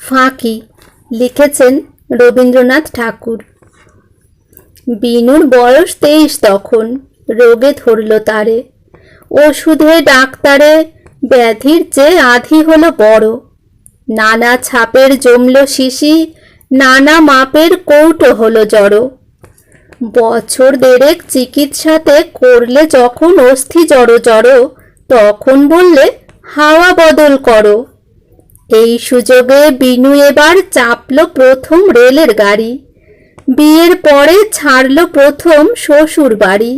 ফাঁকি লিখেছেন রবীন্দ্রনাথ ঠাকুর। বিনুর বয়স 23 তখন। রোগে ধরল তারে, ওষুধে ডাক্তারে ব্যাধির চেয়ে আধি হলো বড়। নানা ছাপের জমল শিশি, নানা মাপের কৌটো হলো জড়ো। বছর দেড়েক চিকিৎসাতে করলে যখন অস্থি জড়ো জড়ো, তখন বললে হাওয়া বদল করো। এই সুযোগে বিনু এবার চাপল প্রথম রেলের গাড়ি। বিয়ের পরে ছাড়ল প্রথম শ্বশুর বাড়ি।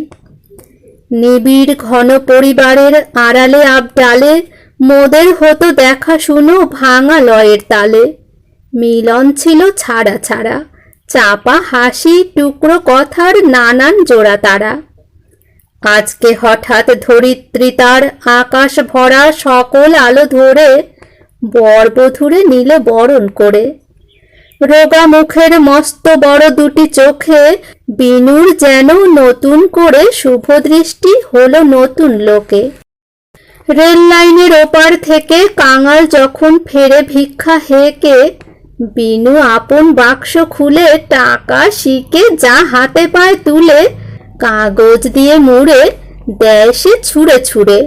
নিবিড় ঘন পরিবারের আড়ালে আবডালে মোদের হতো দেখাশুনো ভাঙা লয়ের তালে। মিলন ছিল ছাড়া ছাড়া, চাপা হাসি টুকরো কথার নানান জোড়া তারা। আজকে হঠাৎ ধরিত্রী তার আকাশ ভরা সকল আলো ধরে বরবধূরে নিলে বরণ করে। রোগা মুখের মস্ত বড় দুটি চোখে বিনুর যেন নতুন করে শুভ দৃষ্টি হলো নতুন লোকে। রেল লাইনের ওপার থেকে কাঙাল যখন ফেরে ভিক্ষা হেঁকে, বিনু আপন বাক্স খুলে টাকা শিকে যা হাতে পায় তুলে কাগজ দিয়ে মুড়ে দেয় সে ছুঁড়ে ছুঁড়ে।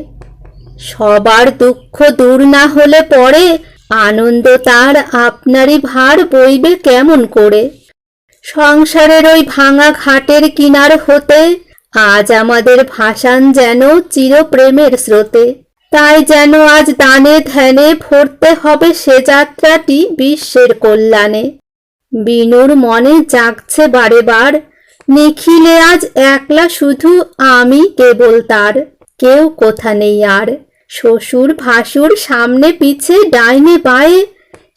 সবার দুঃখ দূর না হলে পরে আনন্দ তার আপনারই ভার বইবে কেমন করে। সংসারের ওই ভাঙা ঘাটের কিনার হতে আজ আমাদের ভাসান যেন চিরপ্রেমের স্রোতে। তাই যেন আজ দানে ধ্যানে ভরতে হবে সে যাত্রাটি বিশ্বের কল্যাণে। বিনুর মনে জাগছে বারে বার, নিখিলে আজ একলা শুধু আমি কেবল তার, কেউ কোথা নেই আর। শ্বশুর ভাসুর সামনে পিছে ডাইনে বায়ে,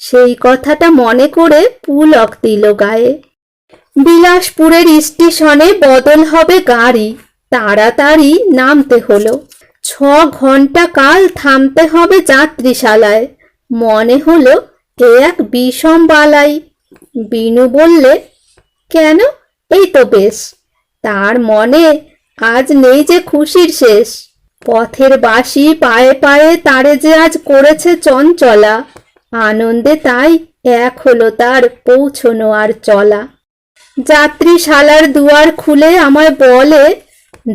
সেই কথাটা মনে করে পুলক দিল গায়ে। বিলাসপুরের স্টেশনে বদল হবে গাড়ি, তাড়াতাড়ি নামতে হলো। 6 ঘন্টা কাল থামতে হবে যাত্রীশালায়। মনে হলো এ এক বিষম বালাই। বিনু বললে, কেন, এই তো বেশ। তার মনে আজ নেই যে খুশির শেষ। পথের বাঁশি পায়ে পায়ে তারে যে আজ করেছে চঞ্চলা। আনন্দে তাই এক হলো তার পৌঁছনো আর চলা। যাত্রীশালার দুয়ার খুলে আমায় বলে,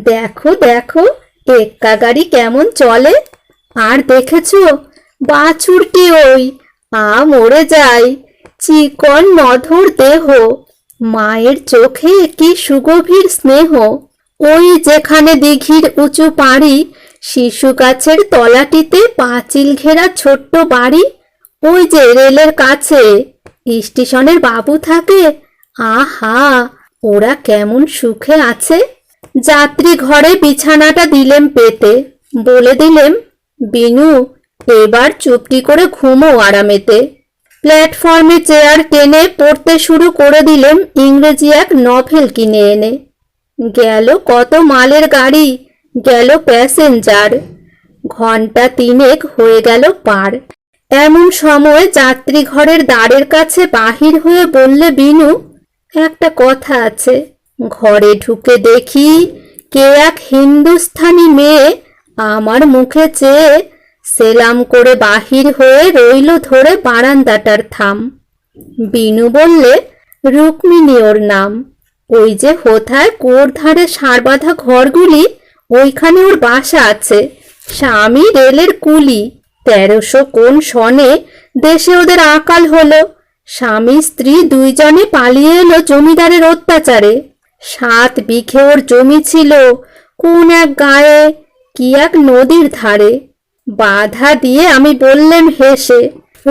দেখো দেখো এক্কা গাড়ি কেমন চলে। আর দেখেছ বাছুরটি ওই মরে যায়, চিকন নধর দেহ, মায়ের চোখে কি সুগভীর স্নেহ। ওই যেখানে দিঘির উঁচু পাড়ি, শিশু গাছের তলাটিতে পাঁচিল ঘেরা ছোট্ট বাড়ি, ওই যে রেলের কাছে স্টেশনের বাবু থাকে। আহা, ওরা কেমন সুখে আছে। যাত্রী ঘরে বিছানাটা দিলেম পেতে, বলে দিলেম, বিনু এবার চুপটি করে ঘুমো আরামেতে। প্ল্যাটফর্মে চেয়ার টেনে পড়তে শুরু করে দিলেম ইংরেজি এক নভেল কিনে এনে। গেল কত মালের গাড়ি, গেল প্যাসেঞ্জার, ঘন্টা 3 হয়ে গেল পার। এমন সময় যাত্রী ঘরের দ্বারের কাছে বাহির হয়ে বললে বিনু, একটা কথা আছে। ঘরে ঢুকে দেখি কে এক হিন্দুস্থানি মেয়ে আমার মুখে চেয়ে সেলাম করে বাহির হয়ে রইল ধরে বারান্দাটার থাম। বিনু বললে, রুক্মিণী ওর নাম। ওই যে হোথায় কুয়োর ধারে সার বাঁধা ঘরগুলি, ওইখানে ওর বাসা আছে। স্বামী রেলের কুলি, 1300 কোন সনে দেশে ওদের আকাল হলো। স্বামী স্ত্রী দুইজনে পালিয়ে এলো জমিদারের অত্যাচারে। 7 বিঘে ওর জমি ছিল কোন এক গায়ে, কি এক নদীর ধারে। বাধা দিয়ে আমি বললেম হেসে,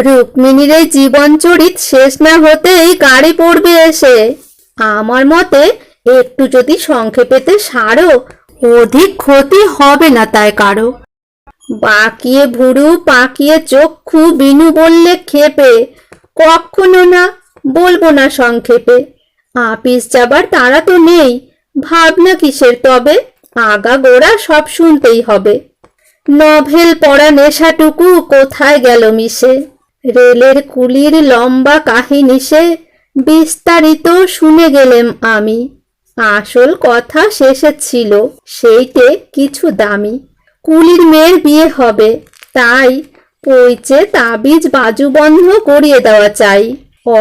রুক্মিণীর এই জীবনচরিত শেষ না হতেই গাড়ি পড়বে এসে। আমার মতে একটু যদি সংক্ষেপেতে সারো, অধিক ক্ষতি হবে না তাই কারো। বাকিয়ে ভুরু পাকিয়ে চক্ষু বিনু বললে ক্ষেপে, কখনো না, বলবো না সংক্ষেপে। আপিস যাবার তারা তো নেই, ভাবনা কিসের তবে, আগা গোড়া সব শুনতেই হবে। নভেল পড়া নেশাটুকু কোথায় গেল মিশে। রেলের কুলির লম্বা কাহিনী সে বিস্তারিত শুনে গেলেম আমি। আসল কথা শেষে ছিল সেইটে কিছু দামি। কুলির মেয়ের বিয়ে হবে, তাই পইচে তাবিজ বাজু বন্ধ করিয়ে দেওয়া চাই।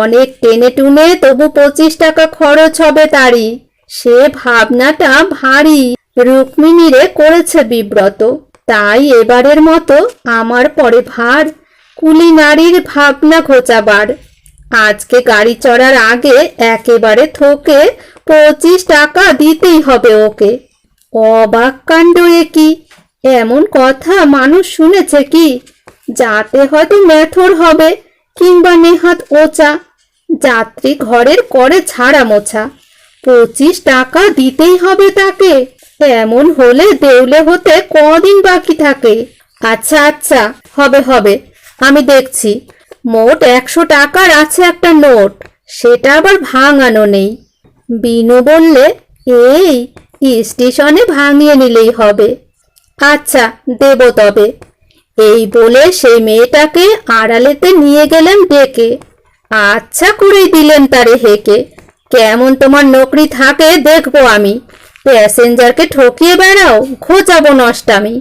অনেক টেনে টুনে তবু 25 টাকা খরচ হবে তারই। সে ভাবনাটা ভারী রুক্মিণীরে করেছে বিব্রত। তাই এবারের মতো আমার পরে ভার কুলি নারীর ভাবনা ঘোচাবার। আজকে গাড়ি চড়ার আগে একেবারে থোকে 25 টাকা দিতেই হবে ওকে। অবাক কাণ্ড এ কি! এমন কথা মানুষ শুনেছে কি? যাতে হয়তো মেথর হবে কিংবা নেহাত ওচা, যাত্রী ঘরের করে ছাড়া মোছা। 25 টাকা দিতেই হবে তাকে। এমন হলে দেউলে হতে কদিন বাকি থাকে? আচ্ছা আচ্ছা, হবে হবে, আমি দেখছি। মোট 100 টাকার আছে একটা নোট, সেটা আবার ভাঙানো নেই। বিনু বললে, এই স্টেশনে ভাঙিয়ে নিলেই হবে। আচ্ছা দেব তবে। এই বলে সেই মেয়েটাকে আড়ালেতে নিয়ে গেলেন ডেকে। আচ্ছা করেই দিলেন তারে হেঁকে। কেমন তোমার নকরি থাকে দেখবো আমি। প্যাসেঞ্জারকে ঠকিয়ে বেড়াও, ঘোচাবো নষ্টামি।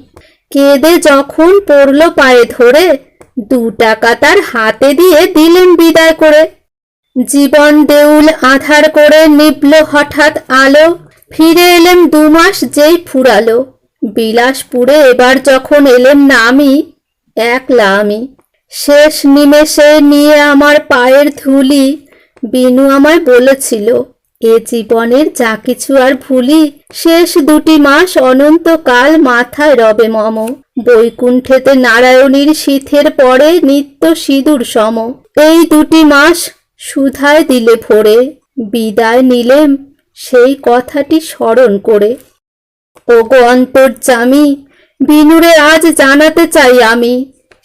কেঁদে যখন পড়ল পায়ে ধরে, 2 টাকা তার হাতে দিয়ে দিলেন বিদায় করে। জীবন দেউল আধার করে নিভল হঠাৎ আলো। ফিরে এলেম 2 মাস যেই ফুরালো। বিলাসপুরে এবার যখন এলেম না আমি, একলা আমি। শেষ নিমেষে নিয়ে আমার পায়ের ধুলি বিনু আমায় বলেছিল, এ জীবনের যা কিছু আর ভুলি। শেষ 2টি মাস অনন্তকাল মাথায় রবে মম। বৈকুণ্ঠেতে নারায়ণীর শীথের পরে নিত্য সিঁদুর সম। এই 2টি মাস সুধায় দিলে ভরে, বিদায় নিলেম সেই কথাটি স্মরণ করে। ওগো অন্তর্যামী, বিনুরে আজ জানাতে চাই আমি,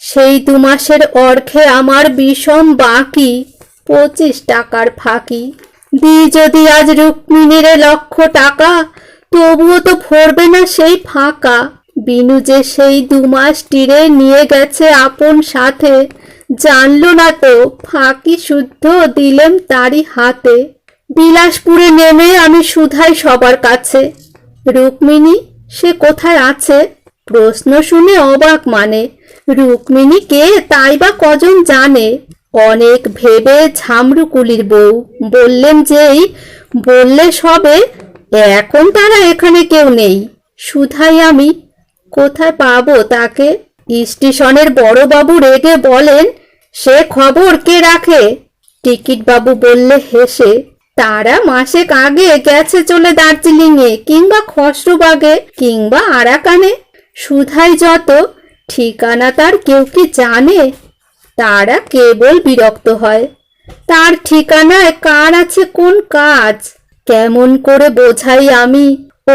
সেই 2 মাসের অর্ঘে আমার বিষম বাকি 25 টাকার ফাঁকি। যদি আজ রুক্মিণীরে 1,00,000 টাকা, তবুও তো ভরবে না সেই ফাঁকা। বিনু যে সেই 2 মাস টিরে নিয়ে গেছে আপন সাথে, জানলো না তো ফাঁকি শুদ্ধ দিলেম তারই হাতে। বিলাসপুরে নেমে আমি শুধাই সবার কাছে, রুক্মিণী সে কোথায় আছে? প্রশ্ন শুনে অবাক মানে, রুক্মিণী কে তাই বা কজন জানে? অনেক ভেবে ঝামরুকুলির বউ বললেন যেই, বললে সবে, এখন তারা এখানে কেউ নেই। শুধাই আমি, কোথায় পাবো তাকে? স্টেশনের বড়বাবু রেগে বলেন, সে খবর কে রাখে? টিকিট বাবু বললে হেসে, তারা মাসেক আগে গেছে চলে দার্জিলিংয়ে কিংবা খসরুবাগে কিংবা আরাকানে। শুধাই যত, ঠিকানা তার কেউ কি জানে? তারা কেবল বিরক্ত হয়। তার ঠিকানায় কার আছে কোন কাজ? কেমন করে বোঝাই আমি,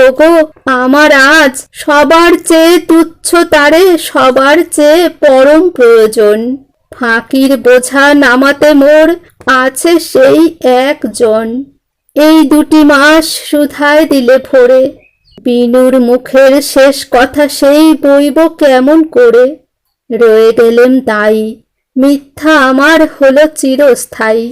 ওগো আমার আজ সবার চেয়ে তুচ্ছ তারে সবার চেয়ে পরম প্রয়োজন। ফাঁকির বোঝা নামাতে মোর আছে সেই একজন। এই 2টি মাস শুধায় দিলে ভরে, বিনুর মুখের শেষ কথা সেই বইব কেমন করে? রয়ে গেলেম দায়ী, মিথ্যা আমার হলো চিরস্থায়ী।